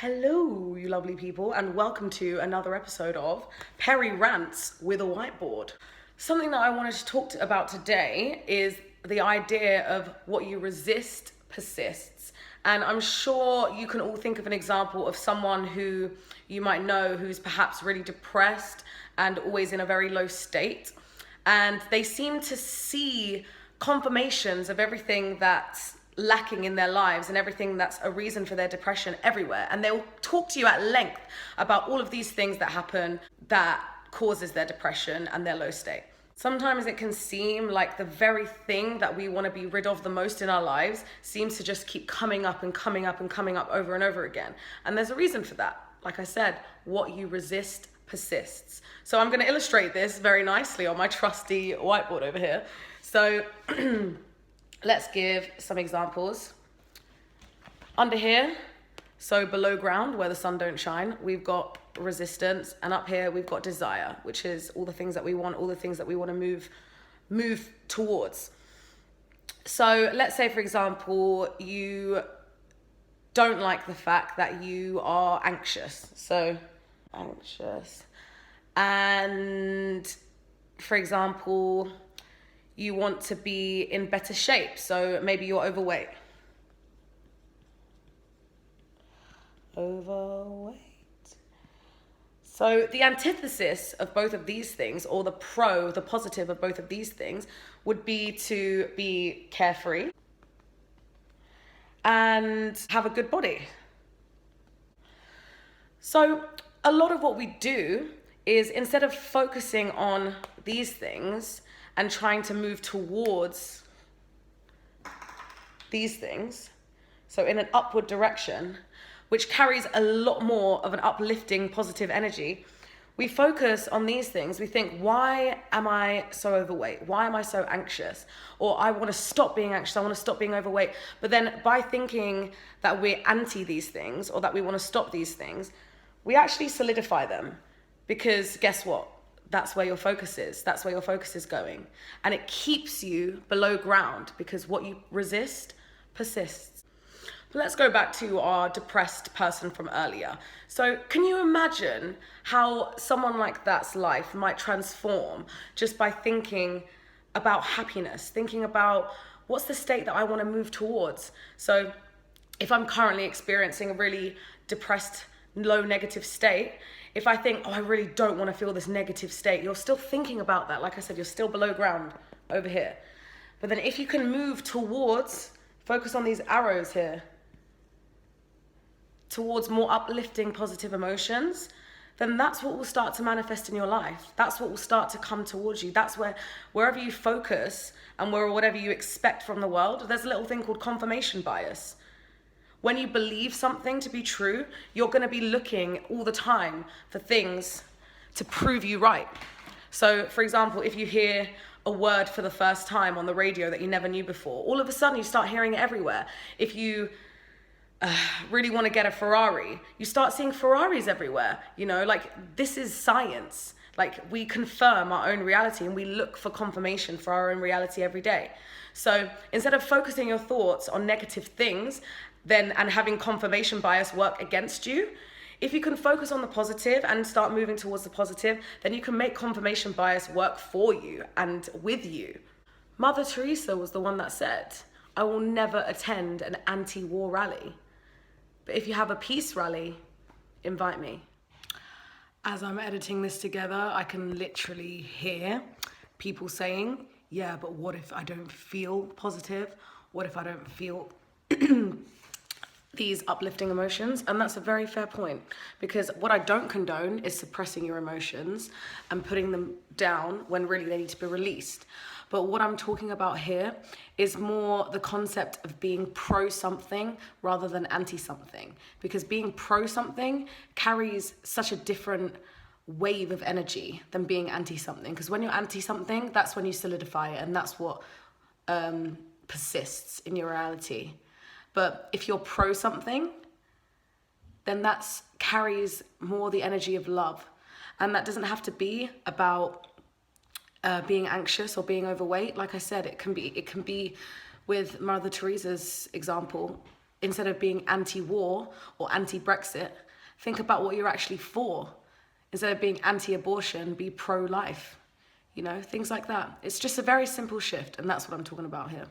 Hello, you lovely people, and welcome to another episode of Perry Rants with a Whiteboard. Something that I wanted to talk about today is the idea of what you resist persists. And I'm sure you can all think of an example of someone who you might know who's perhaps really depressed and always in a very low state. And they seem to see confirmations of everything that's lacking in their lives and everything that's a reason for their depression everywhere. And they'll talk to you at length about all of these things that happen that causes their depression and their low state. Sometimes it can seem like the very thing that we want to be rid of the most in our lives seems to just keep coming up and coming up and coming up over and over again. And there's a reason for that. Like I said, what you resist persists. So I'm going to illustrate this very nicely on my trusty whiteboard over here. So let's give some examples. Under here, so below ground where the sun don't shine, we've got resistance, and up here we've got desire, which is all the things that we want, all the things that we want to move towards. So let's say, for example, you don't like the fact that you are anxious. So anxious. And for example, you want to be in better shape. So maybe you're overweight. Overweight. So the antithesis of both of these things, or the positive of both of these things, would be to be carefree and have a good body. So a lot of what we do is, instead of focusing on these things and trying to move towards these things, so in an upward direction, which carries a lot more of an uplifting positive energy, we focus on these things. We think, why am I so overweight? Why am I so anxious? Or I want to stop being anxious, I want to stop being overweight. But then by thinking that we're anti these things, or that we want to stop these things, we actually solidify them. Because guess what? That's where your focus is. That's where your focus is going. And it keeps you below ground, because what you resist persists. But let's go back to our depressed person from earlier. So can you imagine how someone like that's life might transform just by thinking about happiness, thinking about what's the state that I want to move towards? So if I'm currently experiencing a really depressed, low negative state, if I think, I really don't want to feel this negative state, you're still thinking about that. Like I said, you're still below ground over here. But then if you can move towards, focus on these arrows here, towards more uplifting positive emotions, then that's what will start to manifest in your life. That's what will start to come towards you. That's wherever you focus and whatever you expect from the world, there's a little thing called confirmation bias. When you believe something to be true, you're going to be looking all the time for things to prove you right. So, for example, if you hear a word for the first time on the radio that you never knew before, all of a sudden you start hearing it everywhere. If you really want to get a Ferrari, you start seeing Ferraris everywhere. You know, like, this is science. Like, we confirm our own reality and we look for confirmation for our own reality every day. So instead of focusing your thoughts on negative things and having confirmation bias work against you, if you can focus on the positive and start moving towards the positive, then you can make confirmation bias work for you and with you. Mother Theresa was the one that said, I will never attend an anti-war rally, but if you have a peace rally, invite me. As I'm editing this together, I can literally hear people saying, yeah, but what if I don't feel positive? What if I don't feel these uplifting emotions? And that's a very fair point, because what I don't condone is suppressing your emotions and putting them down when really they need to be released. But what I'm talking about here is more the concept of being pro something rather than anti something, because being pro something carries such a different wave of energy than being anti something. Because when you're anti something, that's when you solidify it, and that's what persists in your reality. But if you're pro something, then that carries more the energy of love. And that doesn't have to be about being anxious or being overweight. Like I said, it can be with Mother Teresa's example. instead of being anti-war or anti-Brexit, think about what you're actually for. Instead of being anti-abortion, be pro-life. You know, things like that. It's just a very simple shift, and that's what I'm talking about here.